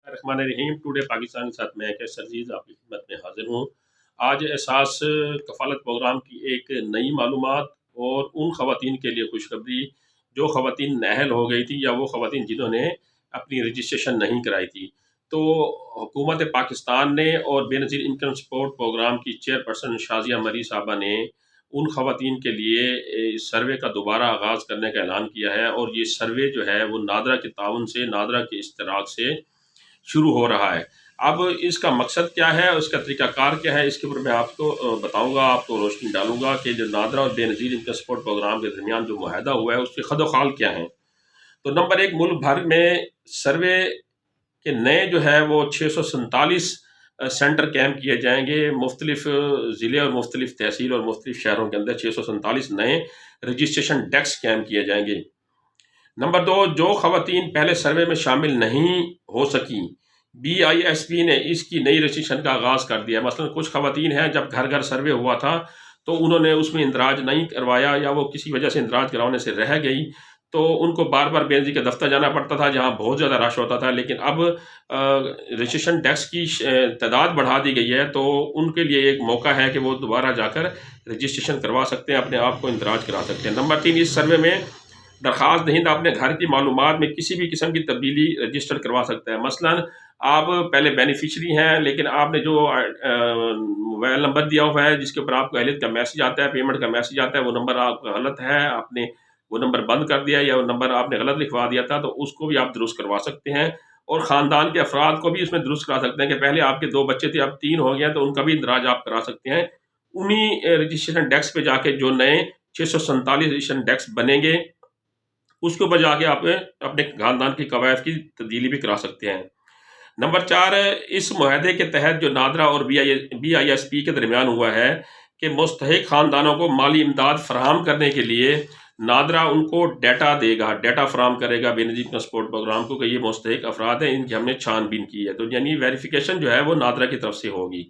रहमान रहीम। Today Pakistan के साथ मैं कैसर अजीज आपकी खिदमत में हाजिर हूँ। आज एहसास कफ़ालत प्रोग्राम की एक नई मालूमात और उन ख़वातीन के लिए खुशखबरी जो ख़वातीन नाअहल हो गई थी या वो ख़वातीन जिन्होंने अपनी रजिस्ट्रेशन नहीं कराई थी। तो हुकूमत पाकिस्तान ने और बेनज़ीर इनकम सपोर्ट प्रोग्राम की चेयरपर्सन शाज़िया मरी साहबा ने उन ख़वातीन के लिए सर्वे का दोबारा आगाज़ करने का ऐलान किया है, और ये सर्वे जो है वो नादरा के ताउन से, नादरा के इश्तराक से शुरू हो रहा है। अब इसका मकसद क्या है, उसका तरीक़ाकार क्या है, इसके ऊपर मैं आपको बताऊँगा, आपको रोशनी डालूँगा कि जो नादरा और बेनज़ीर इनकम सपोर्ट प्रोग्राम के दरमियान जो मुआहदा हुआ है उसके खद-ओ-खाल क्या हैं। तो नंबर 1, मुल्क भर में सर्वे के नए जो है वो 647 सेंटर कैंप किए जाएंगे। मुख्तलिफ ज़िले और मुख्तलिफ तहसील और मुख्तलिफ शहरों के अंदर 647 नए रजिस्ट्रेशन डेस्क कैंप किए जाएंगे। नंबर 2, जो ख़वातीन पहले सर्वे में शामिल नहीं हो सकी, BISP ने इसकी नई रजिस्ट्रेशन का आगाज़ कर दिया। मसलन कुछ ख़वातीन हैं, जब घर घर सर्वे हुआ था तो उन्होंने उसमें इंदराज नहीं करवाया या वो किसी वजह से इंदराज करवाने से रह गई, तो उनको बार बार बेनज़ीर के दफ्तर जाना पड़ता था जहाँ बहुत ज़्यादा रश होता था। लेकिन अब रजिस्ट्रेशन डेस्क की तादाद बढ़ा दी गई है, तो उनके लिए एक मौका है कि वो दोबारा जाकर रजिस्ट्रेशन करवा सकते हैं, अपने आप को इंदराज करा सकते हैं। नंबर 3, इस सर्वे में दरख्वास्त दहिंदा अपने घर की मालूमात में किसी भी किस्म की तब्दीली रजिस्टर करवा सकता है। मसलन आप पहले बेनिफिशरी हैं, लेकिन आपने जो मोबाइल नंबर दिया हुआ है जिसके ऊपर आपको अहलियत का मैसेज आता है, पेमेंट का मैसेज आता है, वो नंबर आपका गलत है, आपने वो नंबर बंद कर दिया या वो नंबर आपने गलत लिखवा दिया था, तो उसको भी आप दुरुस्त करवा सकते हैं। और ख़ानदान के अफराद को भी इसमें दुरुस्त करा सकते हैं कि पहले आपके 2 बच्चे थे, अब 3 हो गए हैं, तो उनका भी इंदराज आप करा सकते हैं। उन्हीं रजिस्ट्रेशन डेस्क पे जाके जो नए 647 रजिस्ट्रेशन डेस्क बनेंगे उसके ऊपर जाके आप अपने खानदान की कवायद की तब्दीली भी करा सकते हैं। नंबर 4, इस मुआहदे के तहत जो नादरा और BISP के दरमियान हुआ है कि मुस्तहिक ख़ानदानों को माली इमदाद फराहम करने के लिए नादरा उनको डाटा देगा, डाटा फराहम करेगा बेनज़ीर इनकम सपोर्ट प्रोग्राम को कि ये मुस्तहिक अफराद हैं, इनकी हमने छानबीन की है, तो यानी वेरिफिकेशन जो है वो नादरा की तरफ से होगी।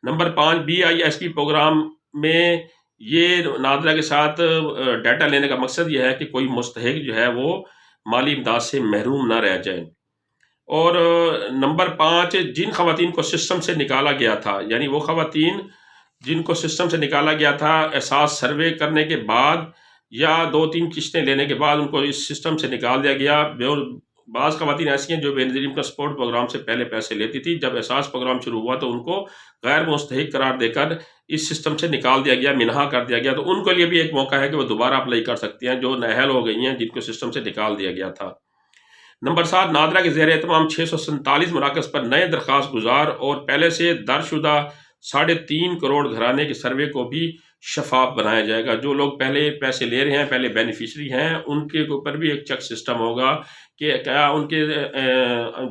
नंबर 5, BISP प्रोग्राम में ये नादरा के साथ डाटा लेने का मकसद ये है कि कोई मुस्तहिक जो है वो माली इमदाद से महरूम ना रह जाए। और नंबर 5, जिन ख़वातीन को सिस्टम से निकाला गया था, यानी वो ख़वातीन जिनको सिस्टम से निकाला गया था एहसास सर्वे करने के बाद या 2-3 किश्तें लेने के बाद उनको इस सिस्टम से निकाल दिया गया। और बाज़ ख़वातीन ऐसी हैं जो बेनज़ीर इनकम सपोर्ट प्रोग्राम से पहले पैसे लेती थी, जब एहसास प्रोग्राम शुरू हुआ तो उनको गैर मुस्तहिक करार देकर इस सिस्टम से निकाल दिया गया, मिनहा कर दिया गया, तो उनके लिए भी एक मौका है कि वो दोबारा अप्लाई कर सकती हैं जो नाअहल हो गई हैं, जिनको सिस्टम से निकाल दिया गया था। नंबर 7, नादरा के ज़ेर एहतमाम 647 मराकज़ पर नए दरख्वास्त गुजार और पहले से दर्जशुदा 3.5 करोड़ घराने के सर्वे को भी शफाफ बनाया जाएगा। जो लोग पहले पैसे ले रहे हैं, पहले बेनिफिशरी हैं, उनके ऊपर भी एक चेक सिस्टम होगा कि क्या उनके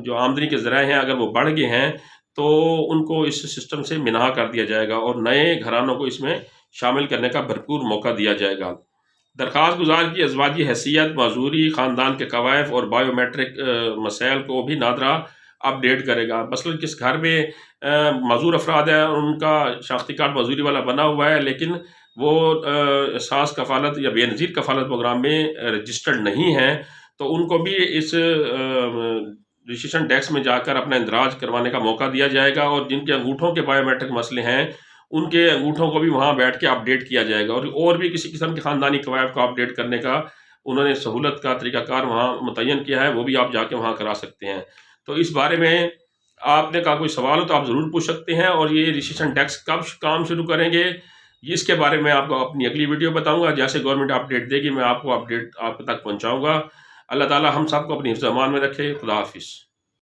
जो आमदनी के ज़राए हैं अगर वो बढ़ गए हैं तो उनको इस सिस्टम से मिनहा कर दिया जाएगा और नए घरानों को इसमें शामिल करने का भरपूर मौका दिया जाएगा। दरख्वास्त गुजार की अज़वाजी हैसियत, मजूरी, ख़ानदान के कवायद और बायोमेट्रिक मसाइल को भी नादरा अपडेट करेगा। मसलन किस घर में मजूर अफराद हैं, उनका शनाख्ती कार्ड मजूरी वाला बना हुआ है, लेकिन वो एहसास कफ़ालत या बेनज़ीर कफ़ालत प्रोग्राम में रजिस्टर्ड नहीं हैं, तो उनको भी इस रजिस्ट्रेशन डेस्क में जाकर अपना इंदराज करवाने का मौका दिया जाएगा। और जिनके अंगूठों के बायोमेट्रिक मसले हैं, उनके अंगूठों को भी वहाँ बैठ के अपडेट किया जाएगा। और भी किसी किस्म के ख़ानदानी कवायद को अपडेट करने का उन्होंने सहूलत का तरीक़ाकार वहाँ मुतय्यन किया है, वो भी आप जाके वहाँ करा सकते हैं। तो इस बारे में आपने का कोई सवाल हो तो आप ज़रूर पूछ सकते हैं। और ये रजिस्ट्रेशन डेस्क कब काम शुरू करेंगे, इसके बारे में आपको अपनी अगली वीडियो बताऊँगा। जैसे गवर्नमेंट अपडेट देगी मैं आपको अपडेट आप तक पहुँचाऊँगा। अल्लाह ताला हम सबको अपनी हिफ्ज़-ए-अमान में रखे। खुदा हाफ़िज़।